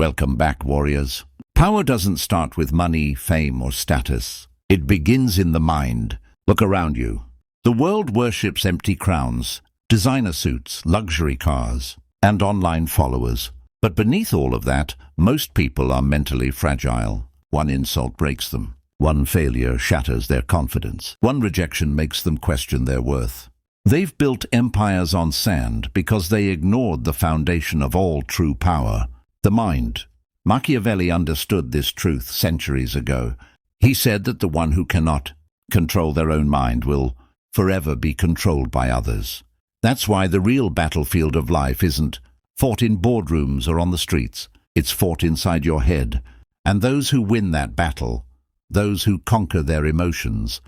Welcome back, warriors. Power doesn't start with money, fame, or status. It begins in the mind. Look around you. The world worships empty crowns, designer suits, luxury cars, and online followers. But beneath all of that, most people are mentally fragile. One insult breaks them. One failure shatters their confidence. One rejection makes them question their worth. They've built empires on sand because they ignored the foundation of all true power, the mind. Machiavelli understood this truth centuries ago. He said that the one who cannot control their own mind will forever be controlled by others. That's why the real battlefield of life isn't fought in boardrooms or on the streets. It's fought inside your head. And those who win that battle, those who conquer their emotions,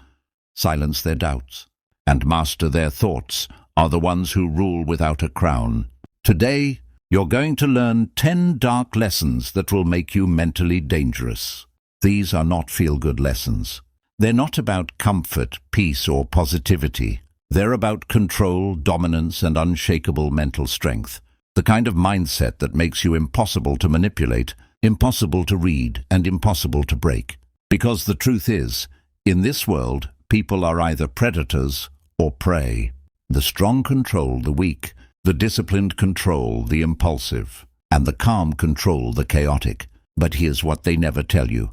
silence their doubts, and master their thoughts, are the ones who rule without a crown. Today, you're going to learn 10 dark lessons that will make you mentally dangerous. These are not feel-good lessons. They're not about comfort, peace, or positivity. They're about control, dominance, and unshakable mental strength. The kind of mindset that makes you impossible to manipulate, impossible to read, and impossible to break. Because the truth is, in this world, people are either predators or prey. The strong control the weak, the disciplined control the impulsive, and the calm control the chaotic. But here's what they never tell you.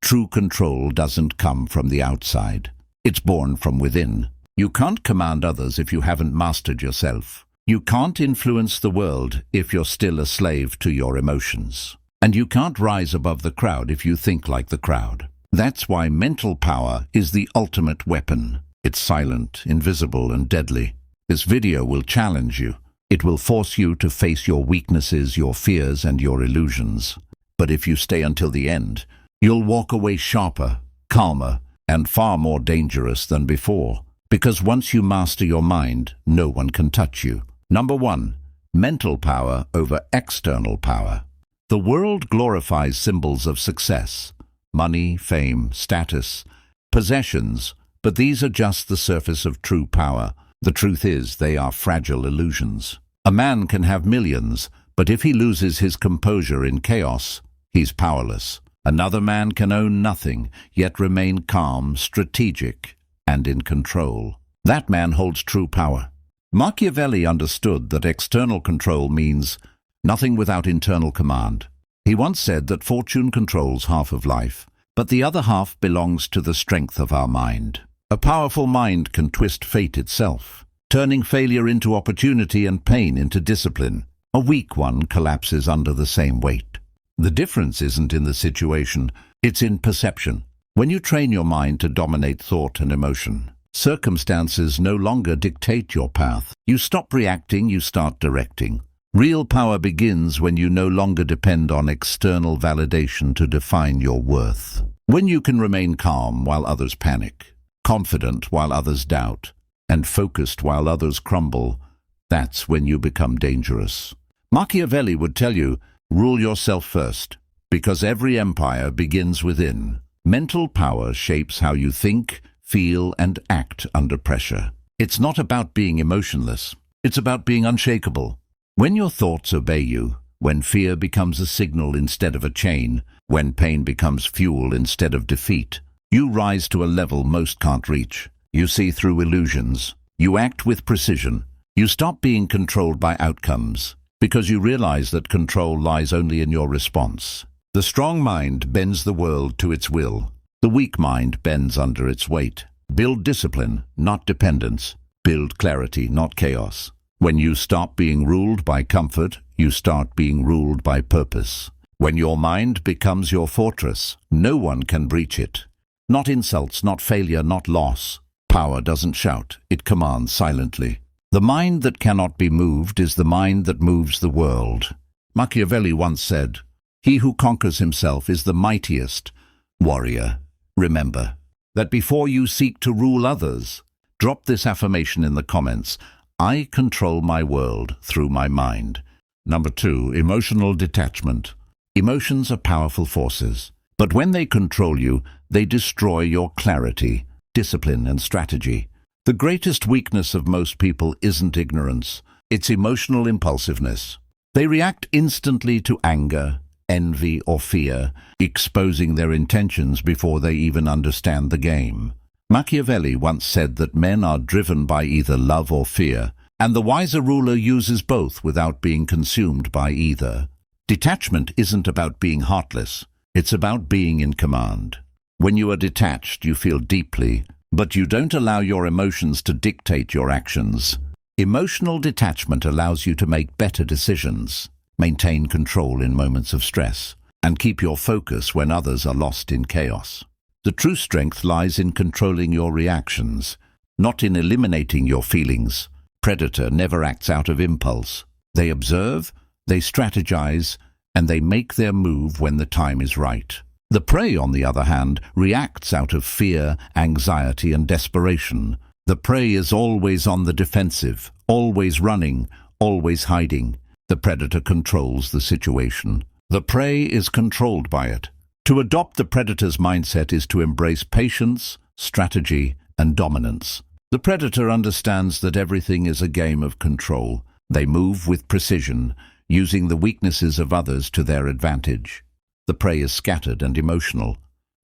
True control doesn't come from the outside. It's born from within. You can't command others if you haven't mastered yourself. You can't influence the world if you're still a slave to your emotions. And you can't rise above the crowd if you think like the crowd. That's why mental power is the ultimate weapon. It's silent, invisible, and deadly. This video will challenge you. It will force you to face your weaknesses, your fears, and your illusions. But if you stay until the end, you'll walk away sharper, calmer, and far more dangerous than before. Because once you master your mind, no one can touch you. Number 1. Mental power over external power. The world glorifies symbols of success. Money, fame, status, possessions. But these are just the surface of true power. The truth is, they are fragile illusions. A man can have millions, but if he loses his composure in chaos, he's powerless. Another man can own nothing, yet remain calm, strategic, and in control. That man holds true power. Machiavelli understood that external control means nothing without internal command. He once said that fortune controls half of life, but the other half belongs to the strength of our mind. A powerful mind can twist fate itself, turning failure into opportunity and pain into discipline. A weak one collapses under the same weight. The difference isn't in the situation, it's in perception. When you train your mind to dominate thought and emotion, circumstances no longer dictate your path. You stop reacting, you start directing. Real power begins when you no longer depend on external validation to define your worth. When you can remain calm while others panic, confident while others doubt, and focused while others crumble, that's when you become dangerous. Machiavelli would tell you, rule yourself first, because every empire begins within. Mental power shapes how you think, feel, and act under pressure. It's not about being emotionless. It's about being unshakable. When your thoughts obey you, when fear becomes a signal instead of a chain, when pain becomes fuel instead of defeat, you rise to a level most can't reach. You see through illusions. You act with precision. You stop being controlled by outcomes, because you realize that control lies only in your response. The strong mind bends the world to its will. The weak mind bends under its weight. Build discipline, not dependence. Build clarity, not chaos. When you stop being ruled by comfort, you start being ruled by purpose. When your mind becomes your fortress, no one can breach it. Not insults, not failure, not loss. Power doesn't shout, it commands silently. The mind that cannot be moved is the mind that moves the world. Machiavelli once said, "He who conquers himself is the mightiest warrior." Remember that before you seek to rule others, drop this affirmation in the comments. I control my world through my mind. Number 2, emotional detachment. Emotions are powerful forces, but when they control you, they destroy your clarity, discipline, and strategy. The greatest weakness of most people isn't ignorance, it's emotional impulsiveness. They react instantly to anger, envy, or fear, exposing their intentions before they even understand the game. Machiavelli once said that men are driven by either love or fear, and the wiser ruler uses both without being consumed by either. Detachment isn't about being heartless, it's about being in command. When you are detached, you feel deeply, but you don't allow your emotions to dictate your actions. Emotional detachment allows you to make better decisions, maintain control in moments of stress, and keep your focus when others are lost in chaos. The true strength lies in controlling your reactions, not in eliminating your feelings. Predator never acts out of impulse. They observe, they strategize, and they make their move when the time is right. The prey, on the other hand, reacts out of fear, anxiety, and desperation. The prey is always on the defensive, always running, always hiding. The predator controls the situation. The prey is controlled by it. To adopt the predator's mindset is to embrace patience, strategy, and dominance. The predator understands that everything is a game of control. They move with precision, using the weaknesses of others to their advantage. The prey is scattered and emotional,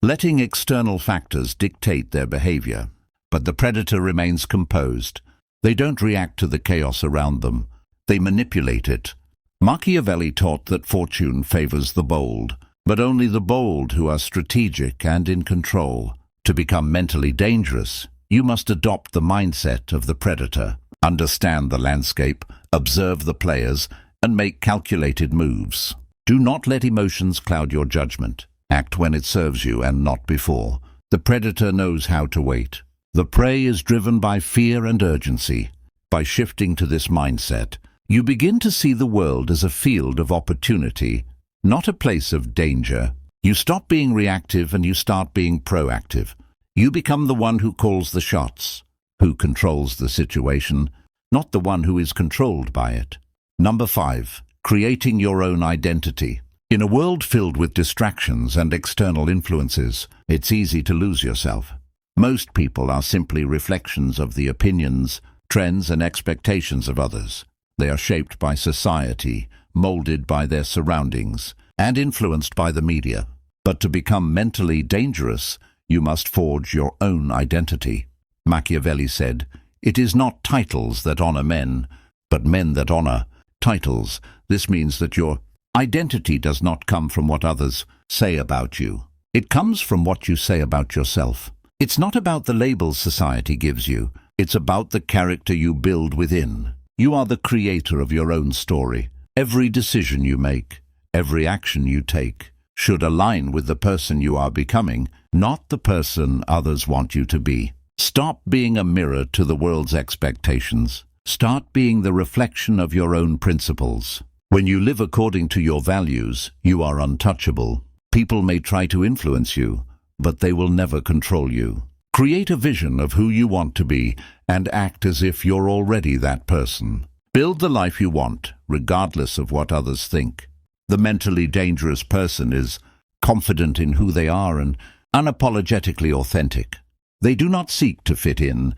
letting external factors dictate their behavior. But the predator remains composed. They don't react to the chaos around them. They manipulate it. Machiavelli taught that fortune favors the bold, but only the bold who are strategic and in control. To become mentally dangerous, you must adopt the mindset of the predator, understand the landscape, observe the players, and make calculated moves. Do not let emotions cloud your judgment. Act when it serves you and not before. The predator knows how to wait. The prey is driven by fear and urgency. By shifting to this mindset, you begin to see the world as a field of opportunity, not a place of danger. You stop being reactive and you start being proactive. You become the one who calls the shots, who controls the situation, not the one who is controlled by it. Number 5. Creating your own identity. In a world filled with distractions and external influences, it's easy to lose yourself. Most people are simply reflections of the opinions, trends, and expectations of others. They are shaped by society, molded by their surroundings, and influenced by the media. But to become mentally dangerous, you must forge your own identity. Machiavelli said, "It is not titles that honor men, but men that honor titles." This means that your identity does not come from what others say about you. It comes from what you say about yourself. It's not about the labels society gives you. It's about the character you build within. You are the creator of your own story. Every decision you make, every action you take, should align with the person you are becoming, not the person others want you to be. Stop being a mirror to the world's expectations. Start being the reflection of your own principles. When you live according to your values, you are untouchable. People may try to influence you, but they will never control you. Create a vision of who you want to be and act as if you're already that person. Build the life you want, regardless of what others think. The mentally dangerous person is confident in who they are and unapologetically authentic. They do not seek to fit in,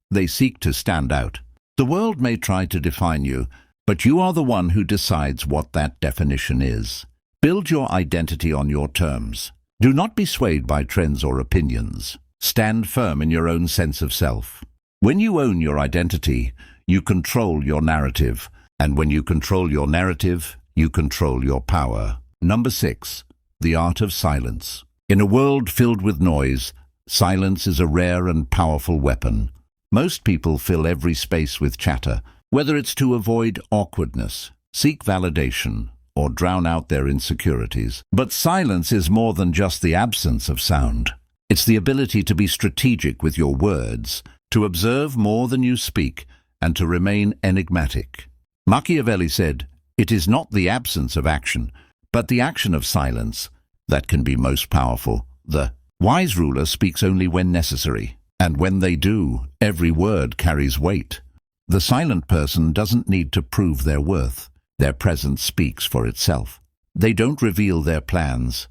they seek to stand out. The world may try to define you, but you are the one who decides what that definition is. Build your identity on your terms. Do not be swayed by trends or opinions. Stand firm in your own sense of self. When you own your identity, you control your narrative. And when you control your narrative, you control your power. Number 6. The art of silence. In a world filled with noise, silence is a rare and powerful weapon. Most people fill every space with chatter, whether it's to avoid awkwardness, seek validation, or drown out their insecurities. But silence is more than just the absence of sound. It's the ability to be strategic with your words, to observe more than you speak, and to remain enigmatic. Machiavelli said, "It is not the absence of action, but the action of silence that can be most powerful." The wise ruler speaks only when necessary, and when they do, every word carries weight. The silent person doesn't need to prove their worth. Their presence speaks for itself. They don't reveal their plans.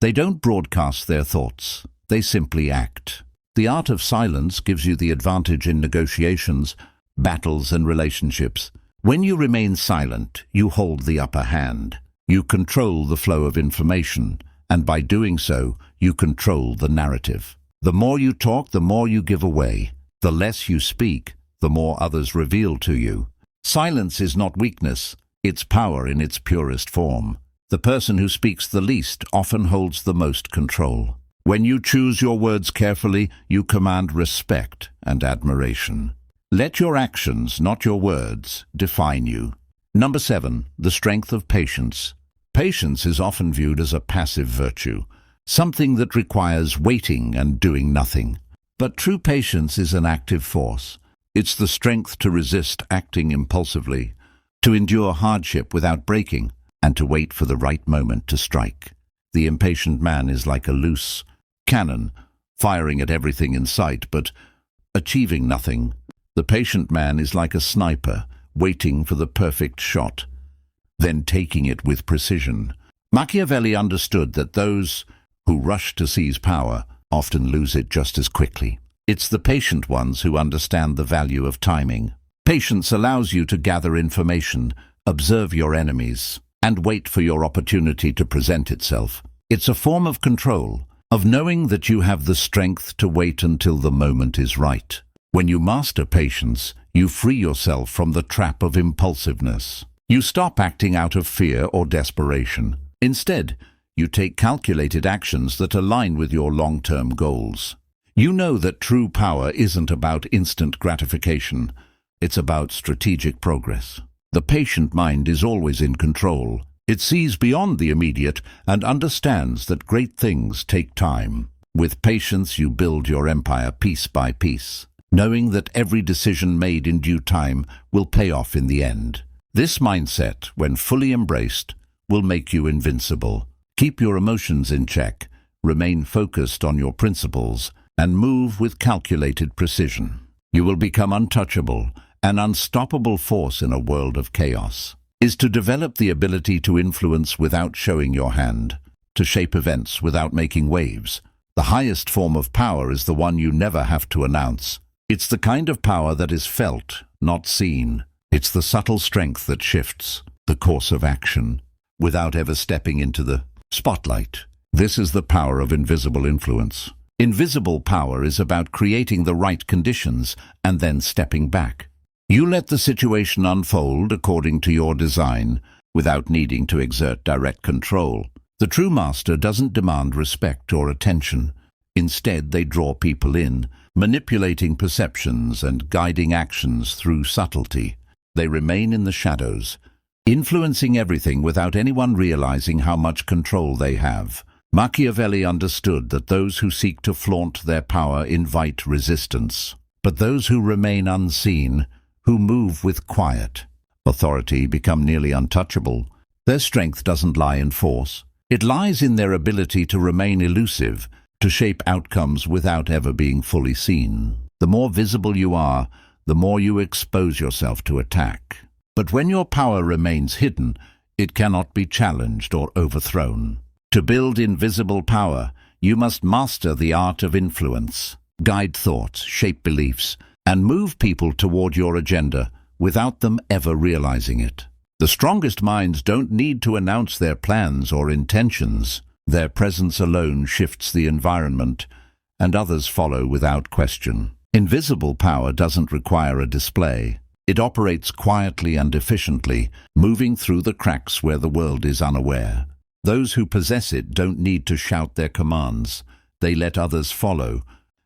They don't broadcast their thoughts. They simply act. The art of silence gives you the advantage in negotiations, battles, and relationships. When you remain silent, you hold the upper hand. You control the flow of information, and by doing so, you control the narrative. The more you talk, the more you give away. The less you speak, the more others reveal to you. Silence is not weakness, it's power in its purest form. The person who speaks the least often holds the most control. When you choose your words carefully, you command respect and admiration. Let your actions, not your words, define you. Number 7, the strength of patience. Patience is often viewed as a passive virtue, something that requires waiting and doing nothing. But true patience is an active force. It's the strength to resist acting impulsively, to endure hardship without breaking, and to wait for the right moment to strike. The impatient man is like a loose cannon, firing at everything in sight, but achieving nothing. The patient man is like a sniper, waiting for the perfect shot, then taking it with precision. Machiavelli understood that those who rush to seize power often lose it just as quickly. It's the patient ones who understand the value of timing. Patience allows you to gather information, observe your enemies, and wait for your opportunity to present itself. It's a form of control, of knowing that you have the strength to wait until the moment is right. When you master patience, you free yourself from the trap of impulsiveness. You stop acting out of fear or desperation. Instead, you take calculated actions that align with your long-term goals. You know that true power isn't about instant gratification. It's about strategic progress. The patient mind is always in control. It sees beyond the immediate and understands that great things take time. With patience, you build your empire piece by piece, knowing that every decision made in due time will pay off in the end. This mindset, when fully embraced, will make you invincible. Keep your emotions in check, remain focused on your principles, and move with calculated precision. You will become untouchable, an unstoppable force in a world of chaos. Is to develop the ability to influence without showing your hand, to shape events without making waves. The highest form of power is the one you never have to announce. It's the kind of power that is felt, not seen. It's the subtle strength that shifts the course of action without ever stepping into the spotlight. This is the power of invisible influence. Invisible power is about creating the right conditions and then stepping back. You let the situation unfold according to your design without needing to exert direct control. The true master doesn't demand respect or attention. Instead, they draw people in, manipulating perceptions and guiding actions through subtlety. They remain in the shadows, influencing everything without anyone realizing how much control they have. Machiavelli understood that those who seek to flaunt their power invite resistance, but those who remain unseen, who move with quiet authority, become nearly untouchable. Their strength doesn't lie in force. It lies in their ability to remain elusive, to shape outcomes without ever being fully seen. The more visible you are, the more you expose yourself to attack. But when your power remains hidden, it cannot be challenged or overthrown. To build invisible power, you must master the art of influence, guide thoughts, shape beliefs, and move people toward your agenda without them ever realizing it. The strongest minds don't need to announce their plans or intentions. Their presence alone shifts the environment, and others follow without question. Invisible power doesn't require a display. It operates quietly and efficiently, moving through the cracks where the world is unaware. Those who possess it don't need to shout their commands. They let others follow,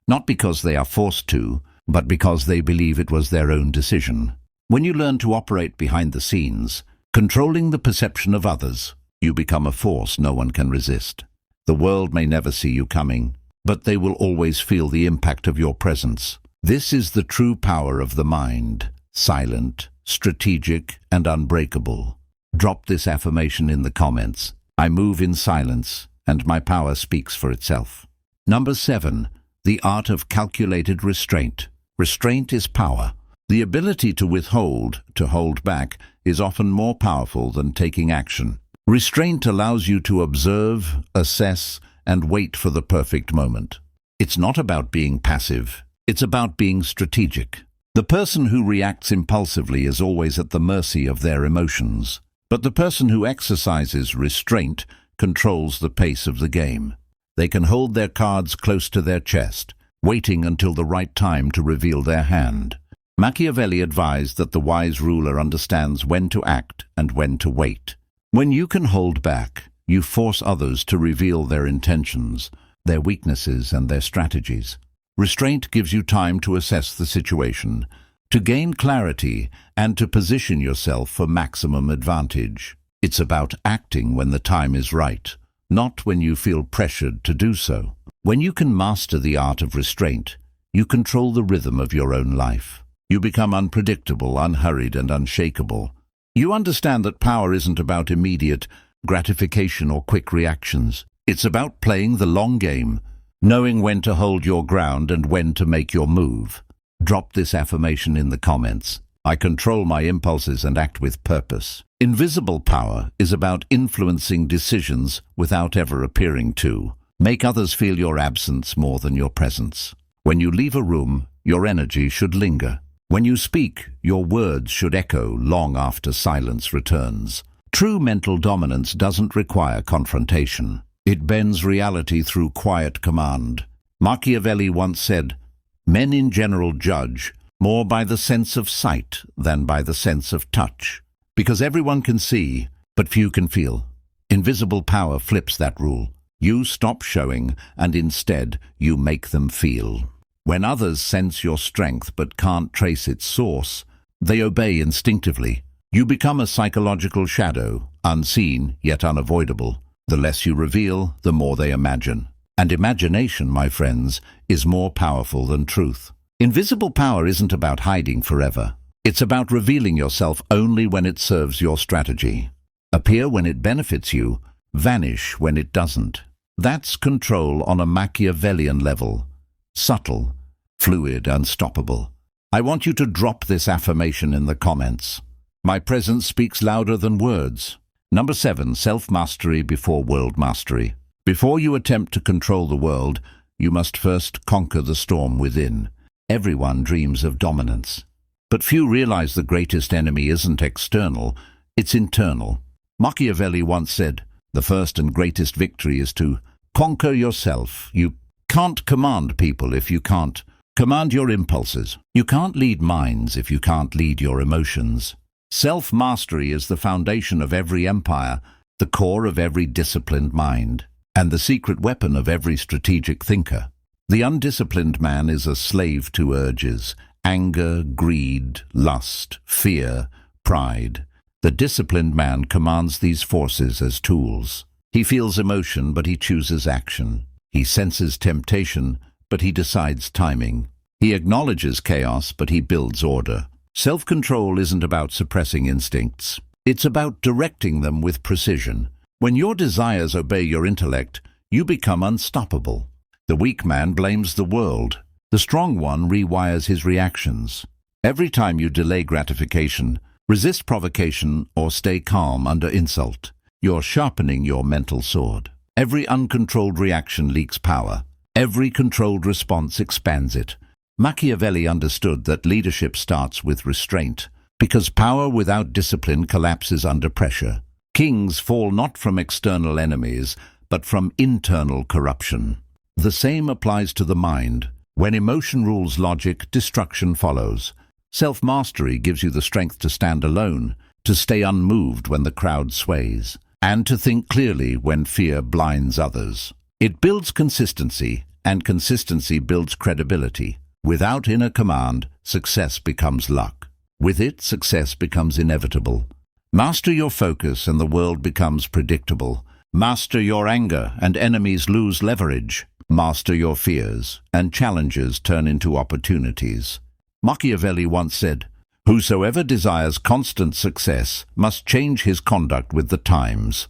not because they are forced to, but because they believe it was their own decision. When you learn to operate behind the scenes, controlling the perception of others, you become a force no one can resist. The world may never see you coming, but they will always feel the impact of your presence. This is the true power of the mind, silent, strategic, and unbreakable. Drop this affirmation in the comments. I move in silence, and my power speaks for itself. Number 7, the art of calculated restraint. Restraint is power. The ability to withhold, to hold back, is often more powerful than taking action. Restraint allows you to observe, assess, and wait for the perfect moment. It's not about being passive. It's about being strategic. The person who reacts impulsively is always at the mercy of their emotions. But the person who exercises restraint controls the pace of the game. They can hold their cards close to their chest, waiting until the right time to reveal their hand. Machiavelli advised that the wise ruler understands when to act and when to wait. When you can hold back, you force others to reveal their intentions, their weaknesses and their strategies. Restraint gives you time to assess the situation, to gain clarity, and to position yourself for maximum advantage. It's about acting when the time is right, not when you feel pressured to do so. When you can master the art of restraint, you control the rhythm of your own life. You become unpredictable, unhurried, and unshakable. You understand that power isn't about immediate gratification or quick reactions. It's about playing the long game, knowing when to hold your ground and when to make your move. Drop this affirmation in the comments. I control my impulses and act with purpose. Invisible power is about influencing decisions without ever appearing to. Make others feel your absence more than your presence. When you leave a room, your energy should linger. When you speak, your words should echo long after silence returns. True mental dominance doesn't require confrontation. It bends reality through quiet command. Machiavelli once said, "Men in general judge more by the sense of sight than by the sense of touch, because everyone can see, but few can feel." Invisible power flips that rule. You stop showing, and instead you make them feel. When others sense your strength but can't trace its source, they obey instinctively. You become a psychological shadow, unseen yet unavoidable. The less you reveal, the more they imagine. And imagination, my friends, is more powerful than truth. Invisible power isn't about hiding forever. It's about revealing yourself only when it serves your strategy. Appear when it benefits you, vanish when it doesn't. That's control on a Machiavellian level. Subtle, fluid, unstoppable. I want you to drop this affirmation in the comments. My presence speaks louder than words. Number 7, self-mastery before world mastery. Before you attempt to control the world, you must first conquer the storm within. Everyone dreams of dominance. But few realize the greatest enemy isn't external, it's internal. Machiavelli once said, "The first and greatest victory is to conquer yourself." You can't command people if you can't command your impulses. You can't lead minds if you can't lead your emotions. Self-mastery is the foundation of every empire, the core of every disciplined mind, and the secret weapon of every strategic thinker. The undisciplined man is a slave to urges, anger, greed, lust, fear, pride. The disciplined man commands these forces as tools. He feels emotion, but he chooses action. He senses temptation, but he decides timing. He acknowledges chaos, but he builds order. Self-control isn't about suppressing instincts. It's about directing them with precision. When your desires obey your intellect, you become unstoppable. The weak man blames the world. The strong one rewires his reactions. Every time you delay gratification, resist provocation, or stay calm under insult, you're sharpening your mental sword. Every uncontrolled reaction leaks power. Every controlled response expands it. Machiavelli understood that leadership starts with restraint, because power without discipline collapses under pressure. Kings fall not from external enemies, but from internal corruption. The same applies to the mind. When emotion rules logic, destruction follows. Self-mastery gives you the strength to stand alone, to stay unmoved when the crowd sways, and to think clearly when fear blinds others. It builds consistency, and consistency builds credibility. Without inner command, success becomes luck. With it, success becomes inevitable. Master your focus and the world becomes predictable. Master your anger and enemies lose leverage. Master your fears and challenges turn into opportunities. Machiavelli once said, "Whosoever desires constant success must change his conduct with the times."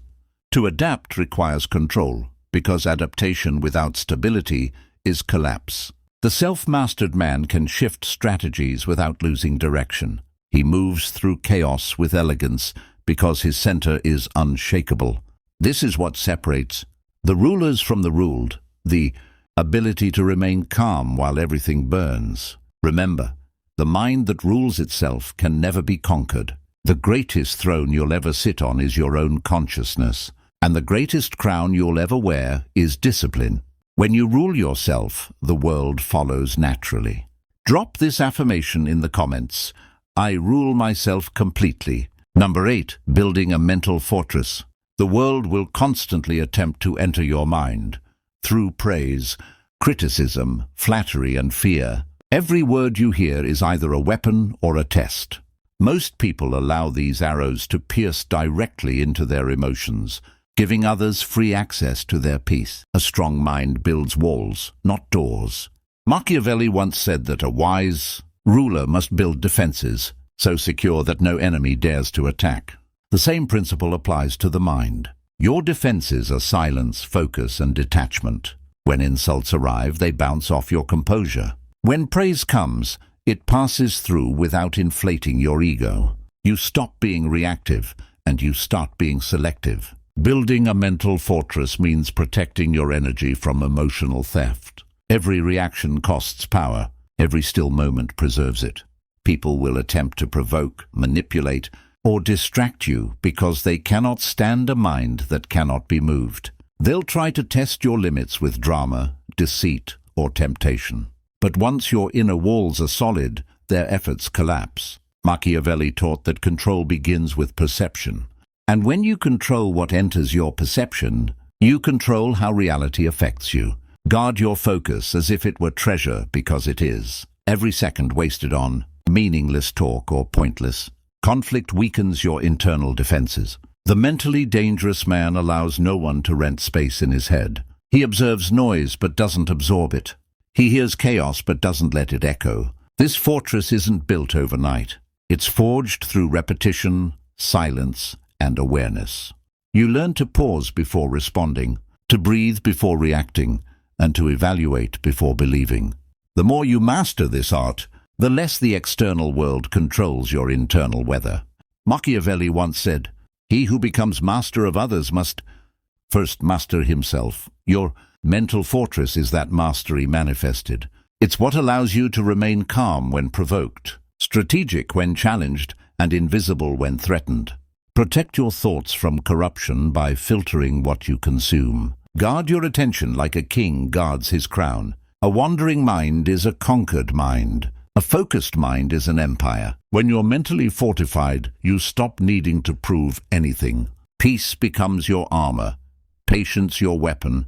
To adapt requires control, because adaptation without stability is collapse. The self-mastered man can shift strategies without losing direction. He moves through chaos with elegance because his center is unshakable. This is what separates the rulers from the ruled, the ability to remain calm while everything burns. Remember, the mind that rules itself can never be conquered. The greatest throne you'll ever sit on is your own consciousness, and the greatest crown you'll ever wear is discipline. When you rule yourself, the world follows naturally. Drop this affirmation in the comments. I rule myself completely. Number 8. Building a mental fortress. The world will constantly attempt to enter your mind through praise, criticism, flattery, and fear. Every word you hear is either a weapon or a test. Most people allow these arrows to pierce directly into their emotions, giving others free access to their peace. A strong mind builds walls, not doors. Machiavelli once said that a wise ruler must build defenses, so secure that no enemy dares to attack. The same principle applies to the mind. Your defenses are silence, focus, and detachment. When insults arrive, they bounce off your composure. When praise comes, it passes through without inflating your ego. You stop being reactive, and you start being selective. Building a mental fortress means protecting your energy from emotional theft. Every reaction costs power. Every still moment preserves it. People will attempt to provoke, manipulate, or distract you because they cannot stand a mind that cannot be moved. They'll try to test your limits with drama, deceit, or temptation. But once your inner walls are solid, their efforts collapse. Machiavelli taught that control begins with perception. And when you control what enters your perception, you control how reality affects you. Guard your focus as if it were treasure, because it is. Every second wasted on meaningless talk or pointless conflict weakens your internal defenses. The mentally dangerous man allows no one to rent space in his head. He observes noise but doesn't absorb it. He hears chaos but doesn't let it echo. This fortress isn't built overnight. It's forged through repetition, silence, and awareness. You learn to pause before responding, to breathe before reacting, and to evaluate before believing. The more you master this art, the less the external world controls your internal weather. Machiavelli once said, "He who becomes master of others must first master himself." Your mental fortress is that mastery manifested. It's what allows you to remain calm when provoked, strategic when challenged, and invisible when threatened. Protect your thoughts from corruption by filtering what you consume. Guard your attention like a king guards his crown. A wandering mind is a conquered mind. A focused mind is an empire. When you're mentally fortified, you stop needing to prove anything. Peace becomes your armor, patience your weapon,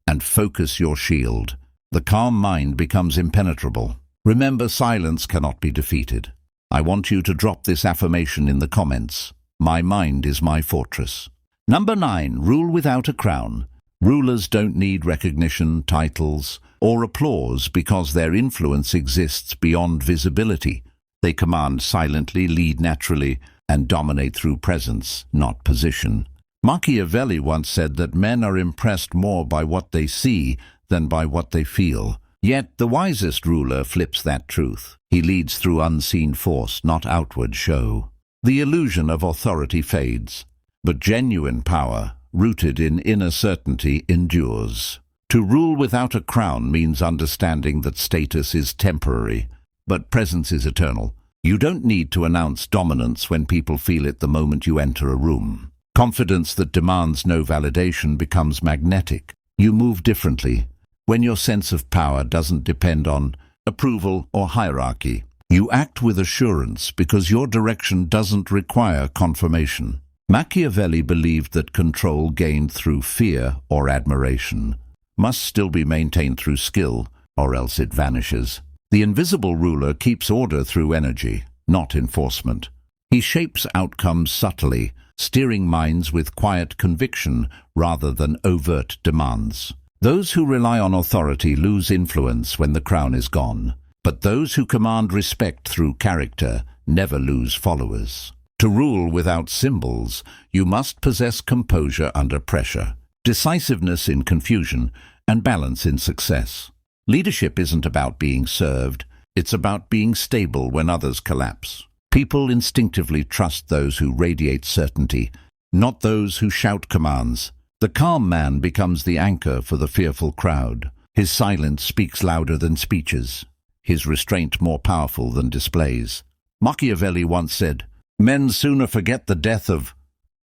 and focus your shield. The calm mind becomes impenetrable. Remember, silence cannot be defeated. I want you to drop this affirmation in the comments. My mind is my fortress. Number 9. Rule without a crown. Rulers don't need recognition, titles, or applause because their influence exists beyond visibility. They command silently, lead naturally, and dominate through presence, not position. Machiavelli once said that men are impressed more by what they see than by what they feel. Yet the wisest ruler flips that truth. He leads through unseen force, not outward show. The illusion of authority fades, but genuine power, rooted in inner certainty, endures. To rule without a crown means understanding that status is temporary, but presence is eternal. You don't need to announce dominance when people feel it the moment you enter a room. Confidence that demands no validation becomes magnetic. You move differently when your sense of power doesn't depend on approval or hierarchy. You act with assurance because your direction doesn't require confirmation. Machiavelli believed that control gained through fear or admiration must still be maintained through skill, or else it vanishes. The invisible ruler keeps order through energy, not enforcement. He shapes outcomes subtly, steering minds with quiet conviction rather than overt demands. Those who rely on authority lose influence when the crown is gone, but those who command respect through character never lose followers. To rule without symbols, you must possess composure under pressure, decisiveness in confusion, and balance in success. Leadership isn't about being served, it's about being stable when others collapse. People instinctively trust those who radiate certainty, not those who shout commands. The calm man becomes the anchor for the fearful crowd. His silence speaks louder than speeches, his restraint more powerful than displays. Machiavelli once said, Men sooner forget the death of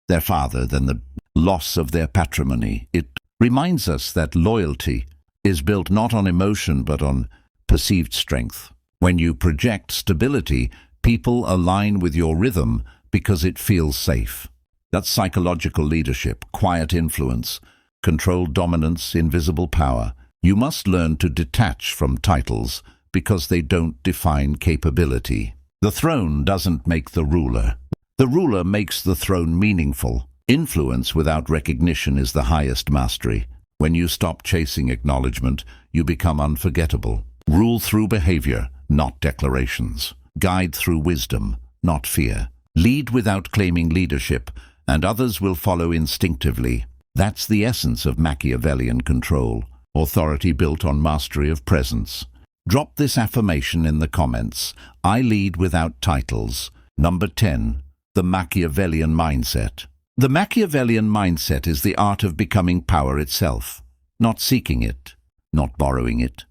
their father than the loss of their patrimony. It reminds us that loyalty is built not on emotion but on perceived strength. When you project stability, people align with your rhythm because it feels safe. That's psychological leadership, quiet influence, controlled dominance, invisible power. You must learn to detach from titles because they don't define capability. The throne doesn't make the ruler. The ruler makes the throne meaningful. Influence without recognition is the highest mastery. When you stop chasing acknowledgement, you become unforgettable. Rule through behavior, not declarations. Guide through wisdom, not fear. Lead without claiming leadership, and others will follow instinctively. That's the essence of Machiavellian control. Authority built on mastery of presence. Drop this affirmation in the comments. I lead without titles. Number 10. The Machiavellian mindset. The Machiavellian mindset is the art of becoming power itself, not seeking it, not borrowing it,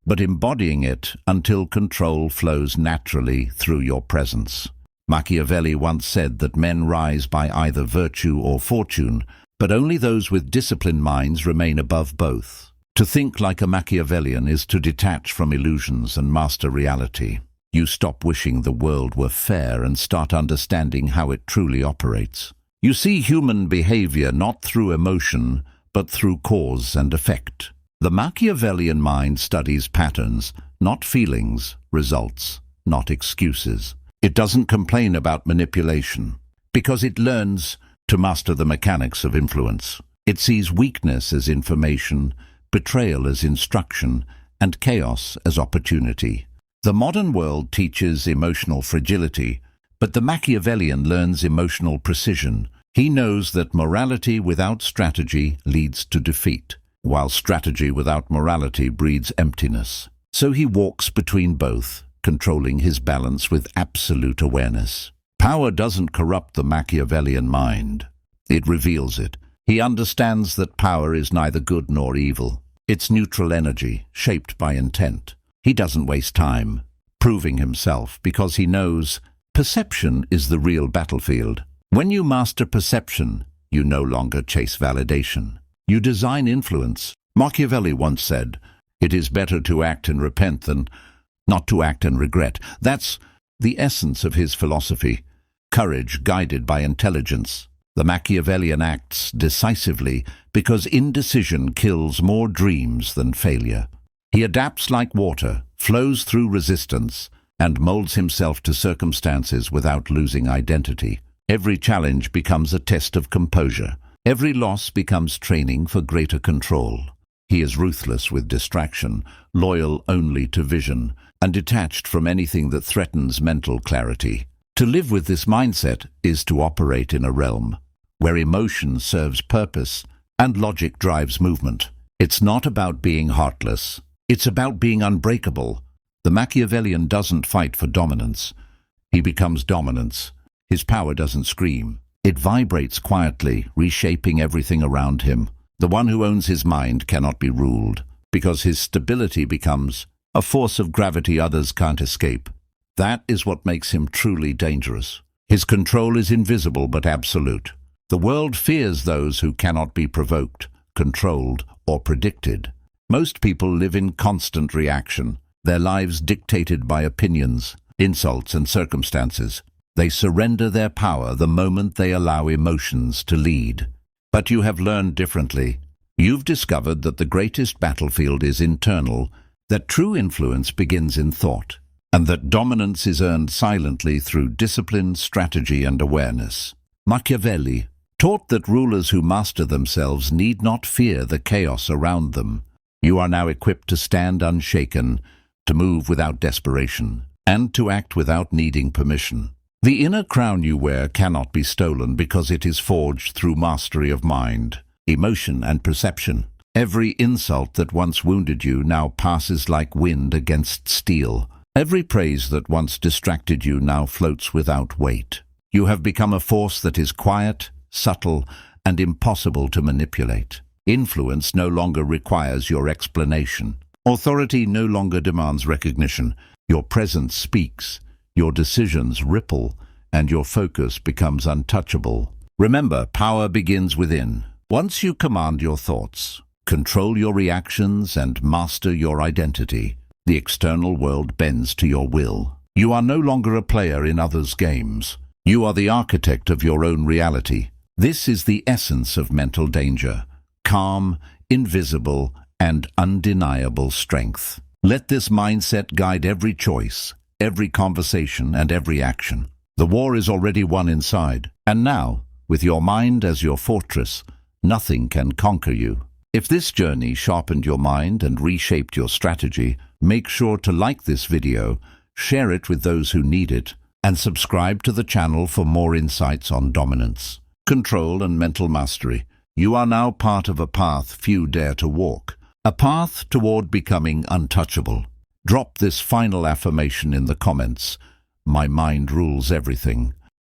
but embodying it until control flows naturally through your presence. Machiavelli once said that men rise by either virtue or fortune, but only those with disciplined minds remain above both. To think like a Machiavellian is to detach from illusions and master reality. You stop wishing the world were fair and start understanding how it truly operates. You see human behavior not through emotion, but through cause and effect. The Machiavellian mind studies patterns, not feelings, results, not excuses. It doesn't complain about manipulation, because it learns to master the mechanics of influence. It sees weakness as information, betrayal as instruction, and chaos as opportunity. The modern world teaches emotional fragility, but the Machiavellian learns emotional precision. He knows that morality without strategy leads to defeat, while strategy without morality breeds emptiness. So he walks between both, controlling his balance with absolute awareness. Power doesn't corrupt the Machiavellian mind. It reveals it. He understands that power is neither good nor evil. It's neutral energy, shaped by intent. He doesn't waste time proving himself because he knows perception is the real battlefield. When you master perception, you no longer chase validation. You design influence. Machiavelli once said, "It is better to act and repent than not to act and regret." That's the essence of his philosophy. Courage guided by intelligence. The Machiavellian acts decisively because indecision kills more dreams than failure. He adapts like water, flows through resistance, and molds himself to circumstances without losing identity. Every challenge becomes a test of composure. Every loss becomes training for greater control. He is ruthless with distraction, loyal only to vision, and detached from anything that threatens mental clarity. To live with this mindset is to operate in a realm where emotion serves purpose and logic drives movement. It's not about being heartless. It's about being unbreakable. The Machiavellian doesn't fight for dominance. He becomes dominance. His power doesn't scream. It vibrates quietly, reshaping everything around him. The one who owns his mind cannot be ruled, because his stability becomes a force of gravity others can't escape. That is what makes him truly dangerous. His control is invisible but absolute. The world fears those who cannot be provoked, controlled, or predicted. Most people live in constant reaction, their lives dictated by opinions, insults, and circumstances. They surrender their power the moment they allow emotions to lead. But you have learned differently. You've discovered that the greatest battlefield is internal, that true influence begins in thought, and that dominance is earned silently through discipline, strategy, and awareness. Machiavelli taught that rulers who master themselves need not fear the chaos around them. You are now equipped to stand unshaken, to move without desperation, and to act without needing permission. The inner crown you wear cannot be stolen because it is forged through mastery of mind, emotion, and perception. Every insult that once wounded you now passes like wind against steel. Every praise that once distracted you now floats without weight. You have become a force that is quiet, subtle, and impossible to manipulate. Influence no longer requires your explanation. Authority no longer demands recognition. Your presence speaks. Your decisions ripple, and your focus becomes untouchable. Remember, power begins within. Once you command your thoughts, control your reactions, and master your identity, the external world bends to your will. You are no longer a player in others' games. You are the architect of your own reality. This is the essence of mental danger: calm, invisible, and undeniable strength. Let this mindset guide every choice, every conversation, and every action. The war is already won inside, and now, with your mind as your fortress, nothing can conquer you. If this journey sharpened your mind and reshaped your strategy, make sure to like this video, share it with those who need it, and subscribe to the channel for more insights on dominance, control, and mental mastery. You are now part of a path few dare to walk, a path toward becoming untouchable. Drop this final affirmation in the comments: my mind rules everything.